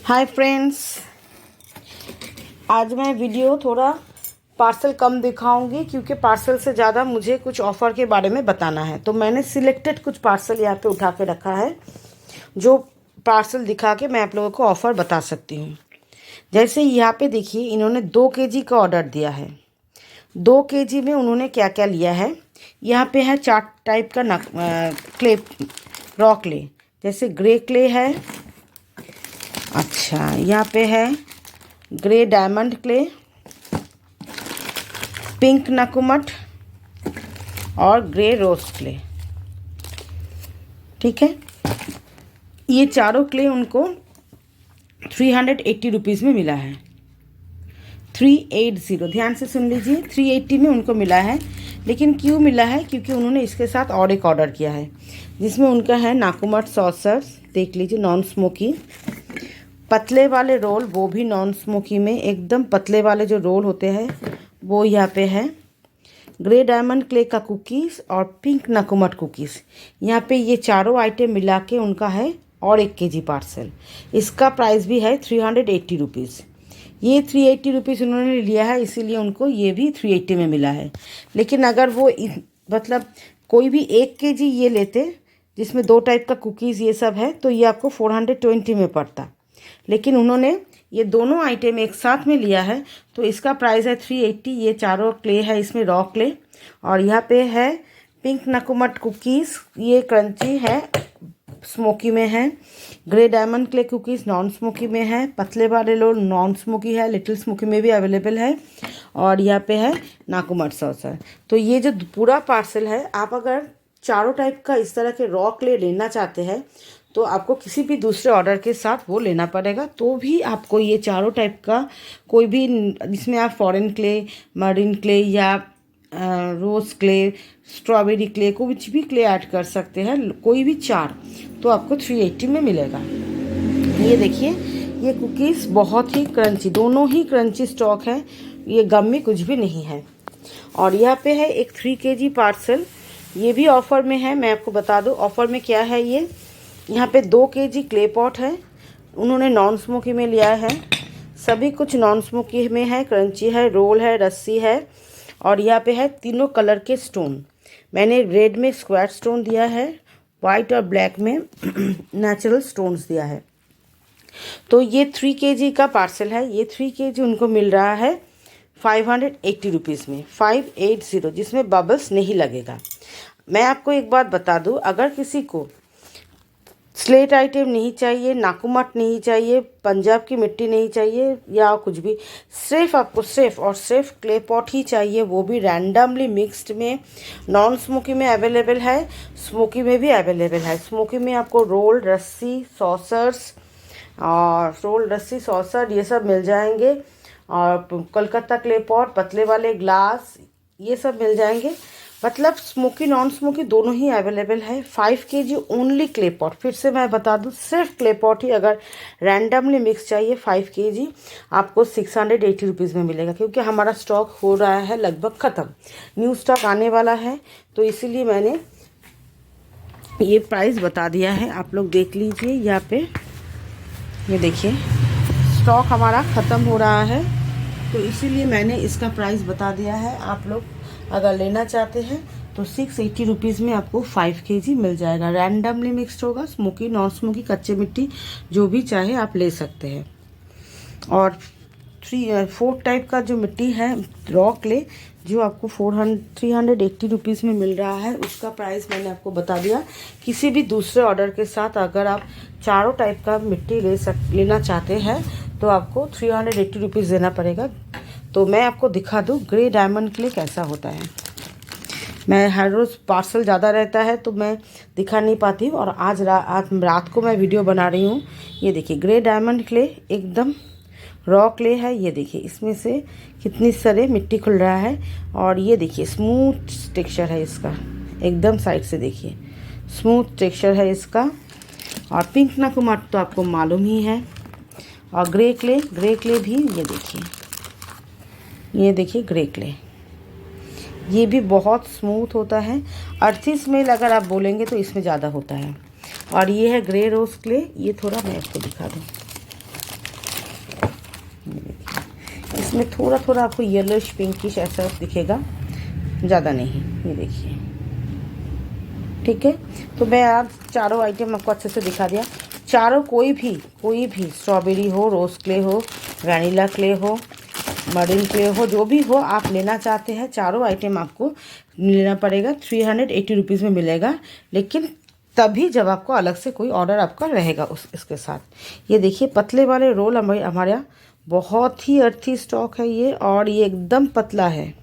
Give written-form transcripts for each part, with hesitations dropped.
Hi friends, आज मैं video थोड़ा पार्सल कम दिखाऊंगी क्योंकि पार्सल से ज़्यादा मुझे कुछ ऑफ़र के बारे में बताना है। तो मैंने सिलेक्टेड कुछ पार्सल यहाँ पे उठा के रखा है जो पार्सल दिखा के मैं आप लोगों को ऑफ़र बता सकती हूँ। जैसे यहाँ पे देखिए, इन्होंने 2 केजी का ऑर्डर दिया है। 2 केजी में उन्होंने क्या क्या लिया है, यहाँ पे है 4 टाइप का क्ले, रॉ क्ले। जैसे ग्रे क्ले है, अच्छा यहाँ पे है ग्रे डायमंड क्ले, पिंक नकुमट और ग्रे रोज क्ले। ठीक है, ये चारों क्ले उनको 380 रुपीज़ में मिला है। 380, ध्यान से सुन लीजिए, 380 में उनको मिला है। लेकिन क्यों मिला है? क्योंकि उन्होंने इसके साथ और एक ऑर्डर किया है जिसमें उनका है नाकुमट सॉसर्स, देख लीजिए, नॉन स्मोकी पतले वाले रोल, वो भी नॉन स्मोकी में एकदम पतले वाले जो रोल होते हैं वो यहाँ पे है। ग्रे डायमंड क्ले का कुकीज़ और पिंक नकुमट कुकीज़, यहाँ पे ये चारों आइटम मिला के उनका है और 1 केजी पार्सल। इसका प्राइस भी है 380 रुपीज़। ये 380 रुपीज़ उन्होंने लिया है, इसीलिए उनको ये भी 380 में मिला है। लेकिन अगर वो मतलब कोई भी 1 केजी ये लेते जिसमें 2 टाइप का कुकीज़ ये सब है तो ये आपको 420 में पड़ता। लेकिन उन्होंने ये दोनों आइटम एक साथ में लिया है तो इसका प्राइस है 380। ये चारों क्ले है, इसमें रॉ क्ले, और यहाँ पे है पिंक नकुमट कुकीज़, ये क्रंची है, स्मोकी में है। Grey diamond clay cookies non smoky में है, पतले वाले लोग नॉन स्मोकी है, लिटिल स्मोकी में भी अवेलेबल है, और यहाँ पे है नाकुमट सॉसर। तो ये जो पूरा पार्सल है, आप अगर चारों टाइप का इस तरह के रॉ क्ले लेना चाहते हैं तो आपको किसी भी दूसरे ऑर्डर के साथ वो लेना पड़ेगा। तो भी आपको ये चारों टाइप का कोई भी, जिसमें आप फॉरेन क्ले, मरीन क्ले या रोज़ क्ले, स्ट्रॉबेरी क्ले, कुछ भी क्ले ऐड कर सकते हैं, कोई भी 4, तो आपको 380 में मिलेगा। ये देखिए, ये कुकीज़ बहुत ही क्रंची, दोनों ही क्रंची स्टॉक है, ये गम में कुछ भी नहीं है। और यहाँ पे है एक 3 केजी पार्सल, ये भी ऑफ़र में है। मैं आपको बता दूँ ऑफ़र में क्या है। ये यहाँ पे 2 केजी क्ले पॉट है, उन्होंने नॉन स्मोकी में लिया है। सभी कुछ नॉन स्मोकी में है, क्रंची है, रोल है, रस्सी है, और यहाँ पे है तीनों कलर के स्टोन। मैंने रेड में स्क्वायर स्टोन दिया है, वाइट और ब्लैक में नेचुरल स्टोन्स दिया है। तो ये 3 केजी का पार्सल है। ये 3 केजी उनको मिल रहा है 580 रुपीज़ में, 580, जिसमें बबल्स नहीं लगेगा। मैं आपको एक बात बता दूँ, अगर किसी को स्लेट आइटम नहीं चाहिए, नाकुमट नहीं चाहिए, पंजाब की मिट्टी नहीं चाहिए या कुछ भी, सिर्फ आपको सिर्फ और सिर्फ क्ले पॉट ही चाहिए, वो भी रैंडमली मिक्स्ड में, नॉन स्मोकी में अवेलेबल है, स्मोकी में भी अवेलेबल है। स्मोकी में आपको रोल, रस्सी, सॉसर्स और रोल, रस्सी, सॉसर ये सब मिल जाएंगे, और कलकत्ता क्ले पॉट, पतले वाले ग्लास, ये सब मिल जाएंगे। मतलब स्मोकी नॉन स्मोकी दोनों ही अवेलेबल है। 5 केजी ओनली क्ले पॉट, फिर से मैं बता दूं, सिर्फ क्ले पॉट ही अगर रैंडमली मिक्स चाहिए 5 केजी आपको 680 रुपीज़ में मिलेगा, क्योंकि हमारा स्टॉक हो रहा है लगभग ख़त्म, न्यू स्टॉक आने वाला है, तो इसीलिए मैंने ये प्राइस बता दिया है। आप लोग देख लीजिए, यहाँ पे ये देखिए, स्टॉक हमारा ख़त्म हो रहा है, तो इसीलिए मैंने इसका प्राइस बता दिया है। आप लोग अगर लेना चाहते हैं तो 680 रुपीज़ में आपको 5 केजी मिल जाएगा। रैंडमली मिक्सड होगा, स्मोकी, नॉन स्मोकी, कच्चे मिट्टी, जो भी चाहे आप ले सकते हैं। और 4 टाइप का जो मिट्टी है, रॉ क्ले, जो आपको 380 रुपीज़ में मिल रहा है, उसका प्राइस मैंने आपको बता दिया। किसी भी दूसरे ऑर्डर के साथ अगर आप चारों टाइप का मिट्टी लेना चाहते हैं तो आपको 380 रुपीज़ देना पड़ेगा। तो मैं आपको दिखा दूँ ग्रे डायमंड क्ले कैसा होता है। मैं हर रोज़ पार्सल ज़्यादा रहता है तो मैं दिखा नहीं पाती हूँ, और आज रात को मैं वीडियो बना रही हूँ। ये देखिए, ग्रे डायमंड क्ले एकदम रॉ क्ले है। ये देखिए, इसमें से कितनी सारे मिट्टी खुल रहा है, और ये देखिए स्मूथ टेक्सचर है इसका, एकदम साइड से देखिए स्मूथ टेक्सचर है इसका। और पिंक नकुमट तो आपको मालूम ही है, और ग्रे क्ले भी ये देखिए ग्रे क्ले, ये भी बहुत स्मूथ होता है। अर्थी स्मेल अगर आप बोलेंगे तो इसमें ज़्यादा होता है। और ये है ग्रे रोज़ क्ले, ये थोड़ा मैं इसको दिखा दूँ, इसमें थोड़ा थोड़ा आपको येलोइश पिंकिश ऐसा दिखेगा, ज़्यादा नहीं। ये देखिए, ठीक है। तो मैं आप चारों आइटम आपको अच्छे से दिखा दिया। चारों कोई भी स्ट्रॉबेरी हो, रोज़ क्ले हो, वैनिला क्ले हो, मरीन क्ले हो, जो भी हो आप लेना चाहते हैं, चारों आइटम आपको लेना पड़ेगा। 380 रुपीज़ में मिलेगा, लेकिन तभी जब आपको अलग से कोई ऑर्डर आपका रहेगा इसके साथ। ये देखिए पतले वाले रोल हमारे यहाँ बहुत ही अर्थी स्टॉक है ये, और ये एकदम पतला है,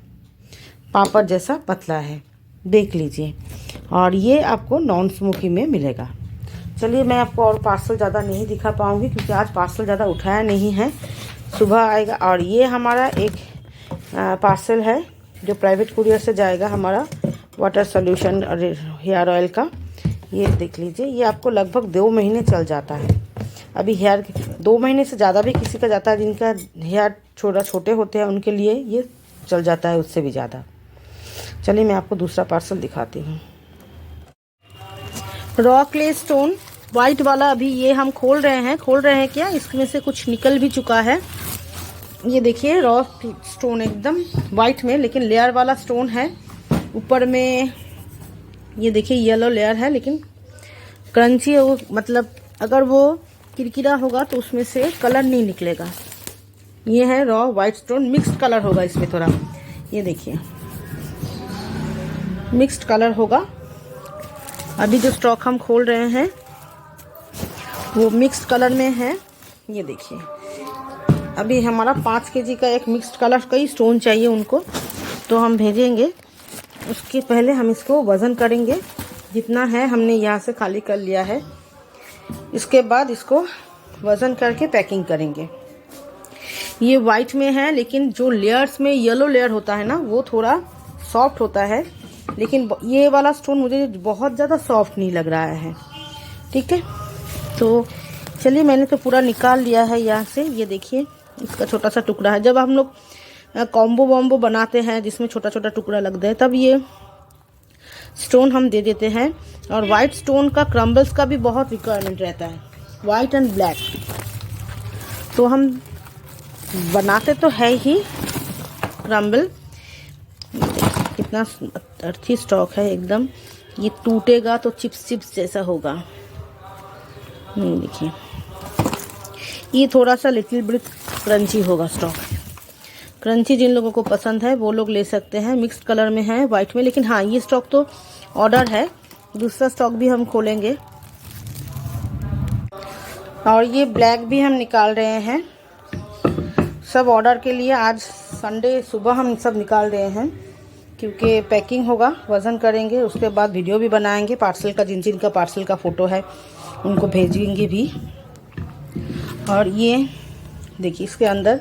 पापड़ जैसा पतला है, देख लीजिए। और ये आपको नॉन स्मोकी में मिलेगा। चलिए, मैं आपको और पार्सल ज़्यादा नहीं दिखा पाऊँगी क्योंकि आज पार्सल ज़्यादा उठाया नहीं है, सुबह आएगा। और ये हमारा एक पार्सल है जो प्राइवेट कुरियर से जाएगा, हमारा वाटर सॉल्यूशन और हेयर ऑयल का। ये देख लीजिए, ये आपको लगभग 2 महीने चल जाता है। अभी हेयर 2 महीने से ज़्यादा भी किसी का जाता है, जिनका हेयर छोटे होते हैं उनके लिए ये चल जाता है, उससे भी ज़्यादा। चलिए, मैं आपको दूसरा पार्सल दिखाती हूँ। रॉ क्ले स्टोन वाइट वाला, अभी ये हम खोल रहे हैं क्या, इसमें से कुछ निकल भी चुका है। ये देखिए रॉ स्टोन एकदम वाइट में, लेकिन लेयर वाला स्टोन है। ऊपर में ये देखिए येलो लेयर है, लेकिन क्रंची है वो, मतलब अगर वो किरकिरा होगा तो उसमें से कलर नहीं निकलेगा। ये है raw white stone, mixed colour होगा इसमें थोड़ा। ये देखिए मिक्स्ड कलर होगा। अभी जो स्टॉक हम खोल रहे हैं वो मिक्स्ड कलर में है। ये देखिए, अभी हमारा 5 केजी का एक मिक्स्ड कलर का ही स्टोन चाहिए उनको, तो हम भेजेंगे। उसके पहले हम इसको वज़न करेंगे, जितना है हमने यहाँ से खाली कर लिया है। इसके बाद इसको वज़न करके पैकिंग करेंगे। ये वाइट में है, लेकिन जो लेयर्स में येलो लेयर होता है ना, वो थोड़ा सॉफ्ट होता है, लेकिन ये वाला स्टोन मुझे बहुत ज़्यादा सॉफ्ट नहीं लग रहा है। ठीक है, तो चलिए, मैंने तो पूरा निकाल लिया है यहाँ से। ये देखिए इसका छोटा सा टुकड़ा है। जब हम लोग कॉम्बो वॉम्बो बनाते हैं जिसमें छोटा छोटा टुकड़ा लगता है, तब ये स्टोन हम दे देते हैं। और वाइट स्टोन का क्रम्बल्स का भी बहुत रिक्वायरमेंट रहता है, वाइट एंड ब्लैक। तो हम बनाते तो है ही क्रम्बल। कितना अर्थी स्टॉक है एकदम। ये टूटेगा तो चिप्स जैसा होगा। नहीं, देखिए ये थोड़ा सा लिटिल बिट क्रंची होगा स्टॉक। क्रंची जिन लोगों को पसंद है वो लोग ले सकते हैं। मिक्स्ड कलर में है, वाइट में, लेकिन हाँ ये स्टॉक तो ऑर्डर है। दूसरा स्टॉक भी हम खोलेंगे। और ये ब्लैक भी हम निकाल रहे हैं, सब ऑर्डर के लिए। आज संडे सुबह हम सब निकाल रहे हैं क्योंकि पैकिंग होगा, वज़न करेंगे, उसके बाद वीडियो भी बनाएंगे पार्सल का। जिन जिन का पार्सल का फ़ोटो है उनको भेजेंगे भी। और ये देखिए इसके अंदर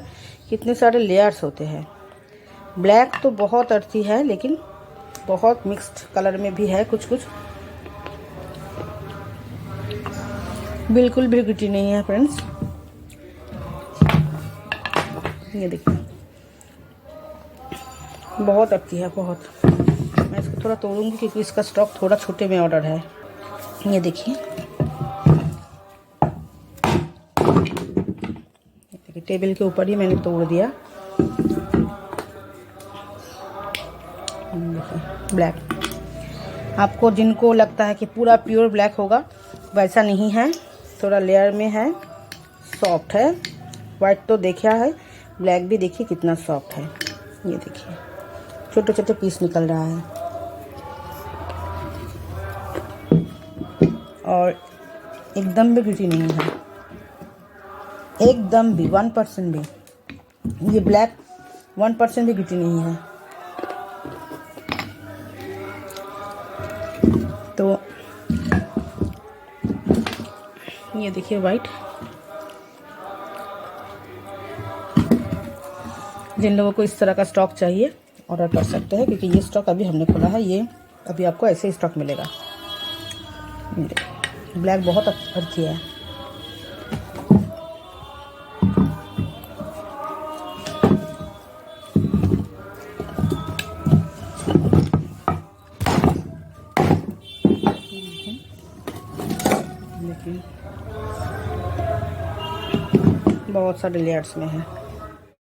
कितने सारे लेयर्स होते हैं। ब्लैक तो बहुत अर्थी है, लेकिन बहुत मिक्स्ड कलर में भी है कुछ कुछ। बिल्कुल भी गिटी नहीं है फ्रेंड्स। ये देखिए बहुत अर्थी है, बहुत। मैं इसको थोड़ा तोड़ूंगी क्योंकि इसका स्टॉक थोड़ा छोटे में ऑर्डर है। ये देखिए टेबल के ऊपर ही मैंने तोड़ दिया। ब्लैक, आपको जिनको लगता है कि पूरा प्योर ब्लैक होगा, वैसा नहीं है, थोड़ा लेयर में है, सॉफ्ट है। वाइट तो देखा है, ब्लैक भी देखिए कितना सॉफ्ट है। ये देखिए छोटे छोटे पीस निकल रहा है। और एकदम भी गिटी नहीं है, एकदम भी 1% भी। ये ब्लैक 1% भी गिटी नहीं है। तो ये देखिए वाइट। जिन लोगों को इस तरह का स्टॉक चाहिए ऑर्डर कर सकते हैं, क्योंकि ये स्टॉक अभी हमने खोला है। ये अभी आपको ऐसे ही स्टॉक मिलेगा। ब्लैक बहुत अच्छी है। बहुत सारे लेयर्स में है।